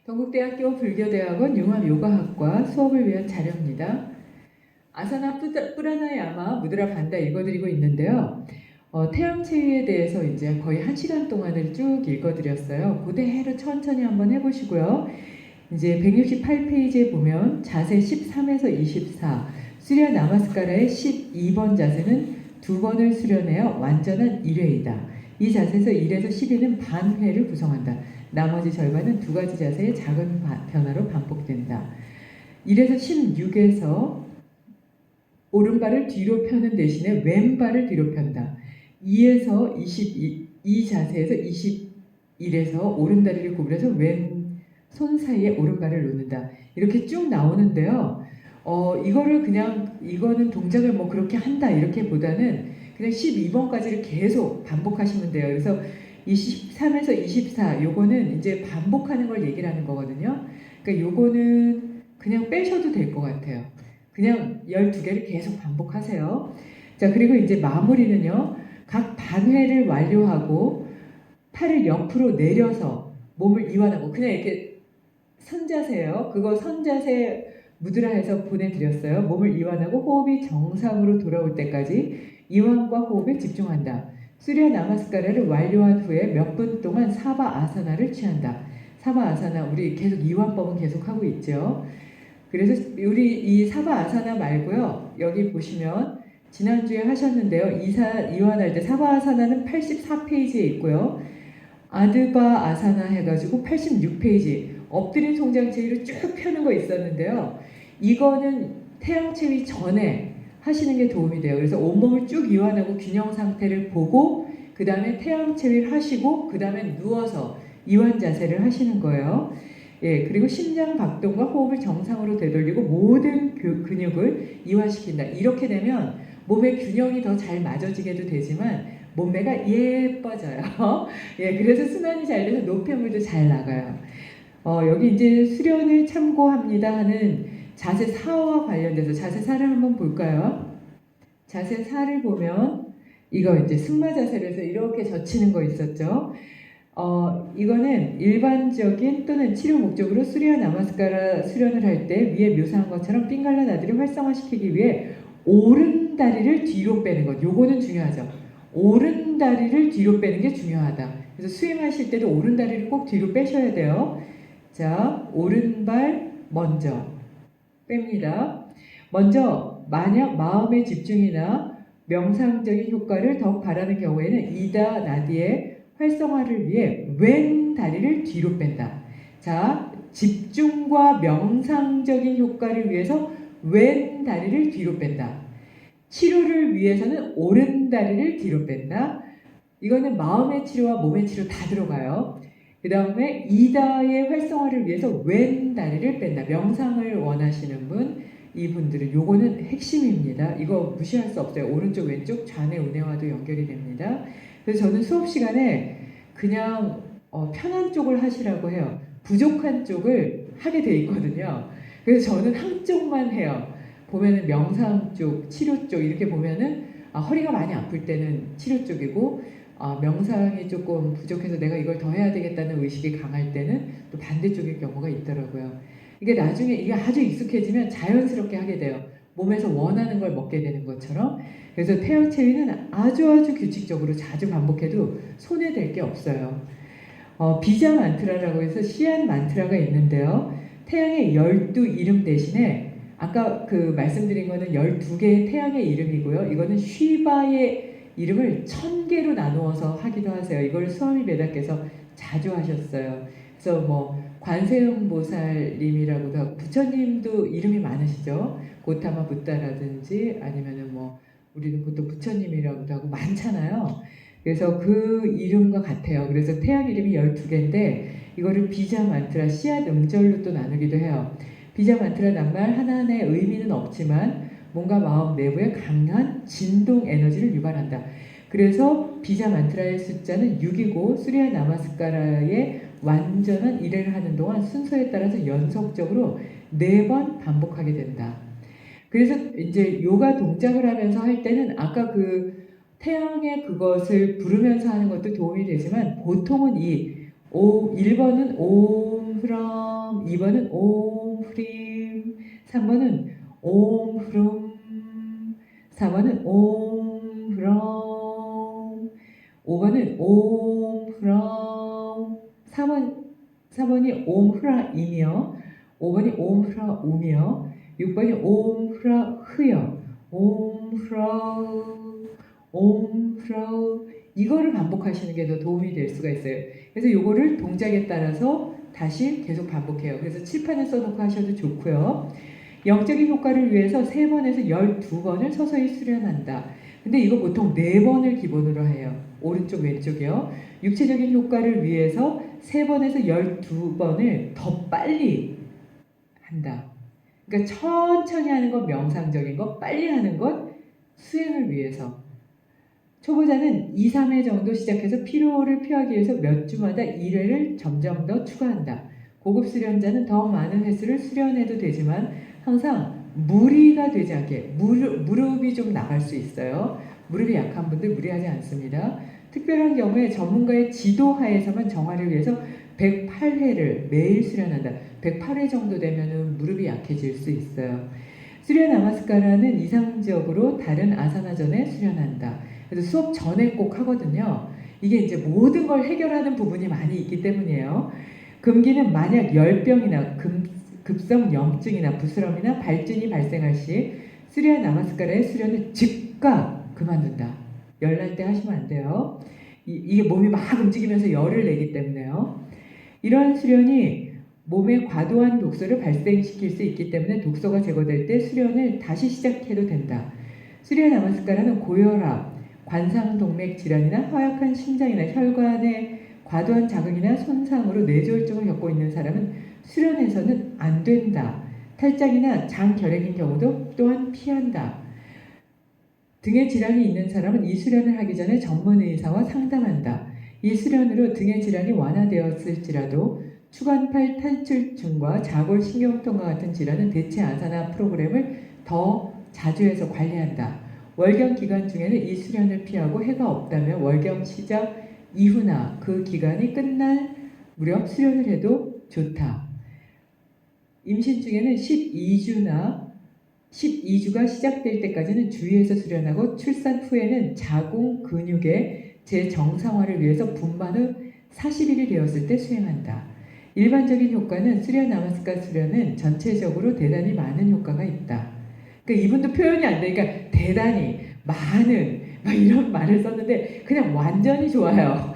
경북대학교 불교대학원 융합요가학과 수업을 위한 자료입니다. 아사나 뿌라나야마 무드라 반다 읽어드리고 있는데요. 태양체위에 대해서 이제 거의 1시간 동안을 쭉 읽어드렸어요. 그대로 천천히 한번 해보시고요. 이제 168페이지에 보면 자세 13에서 24, 수련 나마스카라의 12번 자세는 2번을 수련해야 완전한 1회이다. 이 자세에서 1에서 12는 반회를 구성한다. 나머지 절반은 2가지 자세의 작은 변화로 반복된다. 1에서 16에서 오른발을 뒤로 펴는 대신에 왼발을 뒤로 편다. 2에서 22 자세에서 21에서 오른다리를 구부려서 왼손 사이에 오른발을 놓는다. 이렇게 쭉 나오는데요. 이거를 그냥 이거는 동작을 뭐 그렇게 한다 이렇게 보다는 그냥 12번까지를 계속 반복하시면 돼요. 그래서 23에서 24 요거는 이제 반복하는 걸 얘기를 하는 거거든요. 그러니까 요거는 그냥 빼셔도 될 것 같아요. 그냥 12개를 계속 반복하세요. 자, 그리고 이제 마무리는요. 각 반회를 완료하고 팔을 옆으로 내려서 몸을 이완하고 그냥 이렇게 선자세요. 그거 선자세 무드라해서 보내드렸어요. 몸을 이완하고 호흡이 정상으로 돌아올 때까지 이완과 호흡에 집중한다. 수련 나마스카라를 완료한 후에 몇 분 동안 사바 아사나를 취한다. 사바 아사나 우리 계속 이완법은 계속 하고 있죠. 그래서 우리 이 사바 아사나 말고요. 여기 보시면 지난주에 하셨는데요. 이완할 때 사바 아사나는 84페이지에 있고요. 아드바 아사나 해가지고 86페이지 엎드린 송장체위로 쭉 펴는 거 있었는데요. 이거는 태양체위 전에 하시는 게 도움이 돼요. 그래서 온몸을 쭉 이완하고 균형 상태를 보고 그 다음에 태양체위를 하시고 그 다음에 누워서 이완 자세를 하시는 거예요. 예, 그리고 심장 박동과 호흡을 정상으로 되돌리고 모든 근육을 이완시킨다. 이렇게 되면 몸의 균형이 더 잘 맞아지게도 되지만 몸매가 예뻐져요. 예, 그래서 순환이 잘 돼서 노폐물도 잘 나가요. 여기 이제 수련을 참고합니다 하는 자세 4와 관련돼서 자세 4를 한번 볼까요? 자세 4를 보면 이거 이제 승마 자세로 해서 이렇게 젖히는 거 있었죠. 이거는 일반적인 또는 치료 목적으로 수리와 나마스카라 수련을 할 때 위에 묘사한 것처럼 핑갈라 나디를 활성화시키기 위해 오른 다리를 뒤로 빼는 것. 요거는 중요하죠. 오른 다리를 뒤로 빼는 게 중요하다. 그래서 수행하실 때도 오른 다리를 꼭 뒤로 빼셔야 돼요. 자, 오른발 먼저 뺍니다. 먼저 만약 마음의 집중이나 명상적인 효과를 더욱 바라는 경우에는 이다 나디의 활성화를 위해 왼 다리를 뒤로 뺀다. 자, 집중과 명상적인 효과를 위해서 왼 다리를 뒤로 뺀다. 치료를 위해서는 오른 다리를 뒤로 뺀다. 이거는 마음의 치료와 몸의 치료 다 들어가요. 그 다음에 이다의 활성화를 위해서 왼 다리를 뺀다. 명상을 원하시는 분, 이분들은 요거는 핵심입니다. 이거 무시할 수 없어요. 오른쪽 왼쪽 좌뇌 우뇌와도 연결이 됩니다. 그래서 저는 수업 시간에 그냥 편한 쪽을 하시라고 해요. 부족한 쪽을 하게 돼 있거든요. 그래서 저는 한쪽만 해요. 보면은 명상 쪽, 치료 쪽 이렇게 보면은 허리가 많이 아플 때는 치료 쪽이고 명상이 조금 부족해서 내가 이걸 더 해야 되겠다는 의식이 강할 때는 또 반대쪽일 경우가 있더라고요. 이게 나중에 이게 아주 익숙해지면 자연스럽게 하게 돼요. 몸에서 원하는 걸 먹게 되는 것처럼. 그래서 태양체위는 아주 규칙적으로 자주 반복해도 손해될 게 없어요. 비자 만트라라고 해서 시안 만트라가 있는데요. 태양의 12이름 대신에 아까 그 말씀드린 거는 12개의 태양의 이름이고요. 이거는 쉬바의 이름을 1000개로 나누어서 하기도 하세요. 이걸 수아미 메다께서 자주 하셨어요. 그래서 뭐 관세음 보살님이라고도 하고 부처님도 이름이 많으시죠. 고타마 붓다라든지 아니면은 뭐 우리는 보통 부처님이라고도 하고 많잖아요. 그래서 그 이름과 같아요. 그래서 태양 이름이 12개인데 이거를 비자 만트라 씨앗 음절로 또 나누기도 해요. 비자 만트라 낱말 하나하나의 의미는 없지만 뭔가 마음 내부에 강한 진동 에너지를 유발한다. 그래서 비자 만트라의 숫자는 6이고 수리아 나마스카라의 완전한 일회를 하는 동안 순서에 따라서 연속적으로 4번 반복하게 된다. 그래서 이제 요가 동작을 하면서 할 때는 아까 그 태양의 그것을 부르면서 하는 것도 도움이 되지만 보통은 1번은 옴 프라 2번은 옴 프림, 3번은 옴 프룸, 4번은 옴 프럼, 5번은 옴 프럼, 4번이 옴 프라이며 5번이 옴 프라우며 6번이 옴 프라흐요. 옴 프라우, 옴 프라우. 이거를 반복하시는 게 더 도움이 될 수가 있어요. 그래서 요거를 동작에 따라서 다시 계속 반복해요. 그래서 칠판에 써놓고 하셔도 좋고요. 영적인 효과를 위해서 3번에서 12번을 서서히 수련한다. 근데 이거 보통 4번을 기본으로 해요. 오른쪽 왼쪽이요. 육체적인 효과를 위해서 3번에서 12번을 더 빨리 한다. 그러니까 천천히 하는 건 명상적인 거, 빨리 하는 건 수행을 위해서. 초보자는 2, 3회 정도 시작해서 피로를 피하기 위해서 몇 주마다 1회를 점점 더 추가한다. 고급 수련자는 더 많은 횟수를 수련해도 되지만 항상 무리가 되지 않게 무릎이 좀 나갈 수 있어요. 무릎이 약한 분들 무리하지 않습니다. 특별한 경우에 전문가의 지도하에서만 정화를 위해서 108회를 매일 수련한다. 108회 정도 되면 무릎이 약해질 수 있어요. 수련 나마스카라는 이상적으로 다른 아사나 전에 수련한다. 그래서 수업 전에 꼭 하거든요. 이게 이제 모든 걸 해결하는 부분이 많이 있기 때문이에요. 금기는 만약 열병이나 급성 염증이나 부스럼이나 발진이 발생할 시 수련 나마스카라의 수련을 즉각 그만둔다. 열날 때 하시면 안 돼요. 이게 몸이 막 움직이면서 열을 내기 때문에요. 이러한 수련이 몸에 과도한 독소를 발생시킬 수 있기 때문에 독소가 제거될 때 수련을 다시 시작해도 된다. 수련 나마스카라는 고혈압, 관상동맥 질환이나 허약한 심장이나 혈관의 과도한 자극이나 손상으로 뇌졸중을 겪고 있는 사람은 수련해서는 안 된다. 탈장이나 장결핵인 경우도 또한 피한다. 등의 질환이 있는 사람은 이 수련을 하기 전에 전문 의사와 상담한다. 이 수련으로 등의 질환이 완화되었을지라도 추간팔 탈출증과 자골신경통과 같은 질환은 대체 아사나 프로그램을 더 자주 해서 관리한다. 월경 기간 중에는 이 수련을 피하고 해가 없다면 월경 시작 이후나 그 기간이 끝날 무렵 수련을 해도 좋다. 임신 중에는 12주가 시작될 때까지는 주의해서 수련하고 출산 후에는 자궁 근육의 재정상화를 위해서 분만 후 40일이 되었을 때 수행한다. 일반적인 효과는 수련 나마스카 수련은 전체적으로 대단히 많은 효과가 있다. 그러니까 이분도 표현이 안 되니까 대단히 많은 막 이런 말을 썼는데 그냥 완전히 좋아요.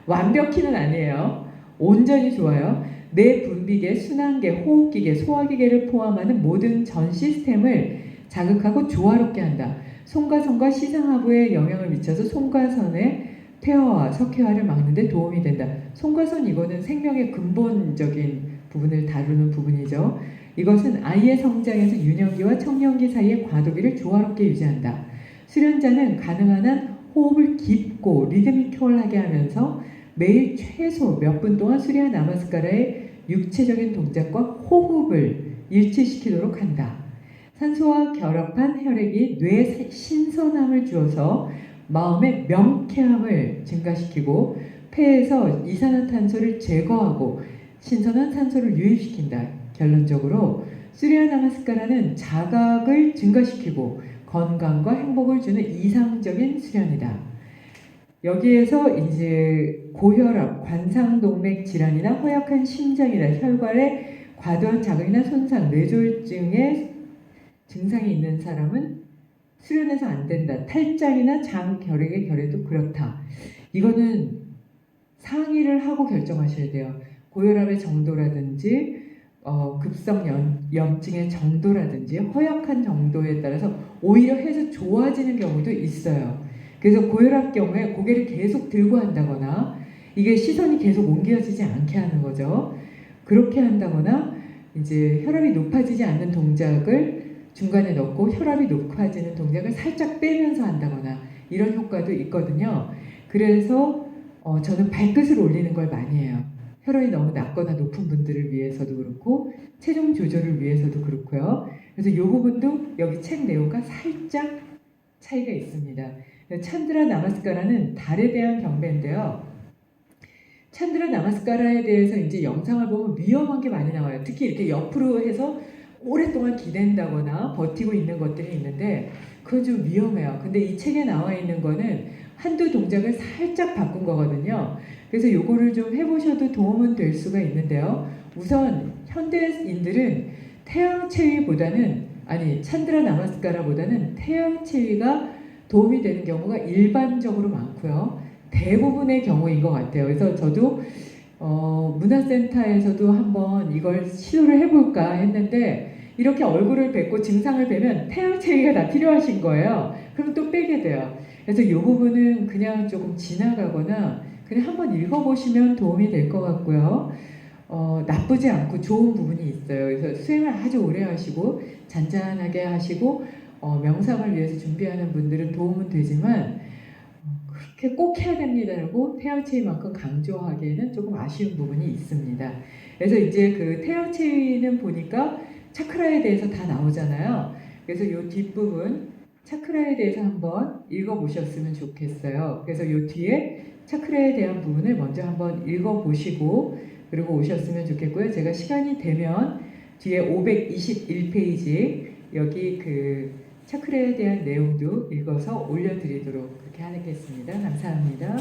완벽히는 아니에요. 온전히 좋아요. 뇌 분비계, 순환계, 호흡기계, 소화기계를 포함하는 모든 전 시스템을 자극하고 조화롭게 한다. 송가선과 시상하부에 영향을 미쳐서 송가선의 폐화와 석회화를 막는 데 도움이 된다. 송가선 이거는 생명의 근본적인 부분을 다루는 부분이죠. 이것은 아이의 성장에서 유년기와 청년기 사이의 과도기를 조화롭게 유지한다. 수련자는 가능한 한 호흡을 깊고 리드미컬하게 하면서 매일 최소 몇 분 동안 수리아 나마스카라의 육체적인 동작과 호흡을 일치시키도록 한다. 산소와 결합한 혈액이 뇌에 신선함을 주어서 마음의 명쾌함을 증가시키고 폐에서 이산화탄소를 제거하고 신선한 산소를 유입시킨다. 결론적으로 수리아 나마스카라는 자각을 증가시키고 건강과 행복을 주는 이상적인 수련이다. 여기에서 이제 고혈압, 관상동맥 질환이나 허약한 심장이나 혈관의 과도한 자극이나 손상, 뇌졸중의 증상이 있는 사람은 수련해서 안 된다. 탈장이나 장결핵의 결에도 그렇다. 이거는 상의를 하고 결정하셔야 돼요. 고혈압의 정도라든지 급성 염증의 정도라든지 허약한 정도에 따라서 오히려 해서 좋아지는 경우도 있어요. 그래서 고혈압 경우에 고개를 계속 들고 한다거나 이게 시선이 계속 옮겨지지 않게 하는 거죠. 그렇게 한다거나 이제 혈압이 높아지지 않는 동작을 중간에 넣고 혈압이 높아지는 동작을 살짝 빼면서 한다거나 이런 효과도 있거든요. 그래서 저는 발끝을 올리는 걸 많이 해요. 혈압이 너무 낮거나 높은 분들을 위해서도 그렇고 체중 조절을 위해서도 그렇고요. 그래서 이 부분도 여기 책 내용과 살짝 차이가 있습니다. 찬드라 나마스카라는 달에 대한 경배인데요. 찬드라 나마스카라에 대해서 이제 영상을 보면 위험한 게 많이 나와요. 특히 이렇게 옆으로 해서 오랫동안 기댄다거나 버티고 있는 것들이 있는데 그건 좀 위험해요. 근데 이 책에 나와 있는 거는 한두 동작을 살짝 바꾼 거거든요. 그래서 요거를 좀 해보셔도 도움은 될 수가 있는데요. 우선 현대인들은 태양 체위보다는 아니 찬드라 나마스카라보다는 태양 체위가 도움이 되는 경우가 일반적으로 많고요. 대부분의 경우인 것 같아요. 그래서 저도 문화센터에서도 한번 이걸 시도를 해볼까 했는데 이렇게 얼굴을 뵙고 증상을 뵈면 태양 체위가 다 필요하신 거예요. 그럼 또 빼게 돼요. 그래서 이 부분은 그냥 조금 지나가거나 그냥 한번 읽어보시면 도움이 될 것 같고요. 나쁘지 않고 좋은 부분이 있어요. 그래서 수행을 아주 오래 하시고 잔잔하게 하시고 명상을 위해서 준비하는 분들은 도움은 되지만 그렇게 꼭 해야 됩니다라고 태양체위만큼 강조하기에는 조금 아쉬운 부분이 있습니다. 그래서 이제 그 태양체위는 보니까 차크라에 대해서 다 나오잖아요. 그래서 이 뒷부분 차크라에 대해서 한번 읽어보셨으면 좋겠어요. 그래서 이 뒤에 차크라에 대한 부분을 먼저 한번 읽어보시고 그리고 오셨으면 좋겠고요. 제가 시간이 되면 뒤에 521페이지 여기 그 차크라에 대한 내용도 읽어서 올려드리도록 그렇게 하겠습니다. 감사합니다.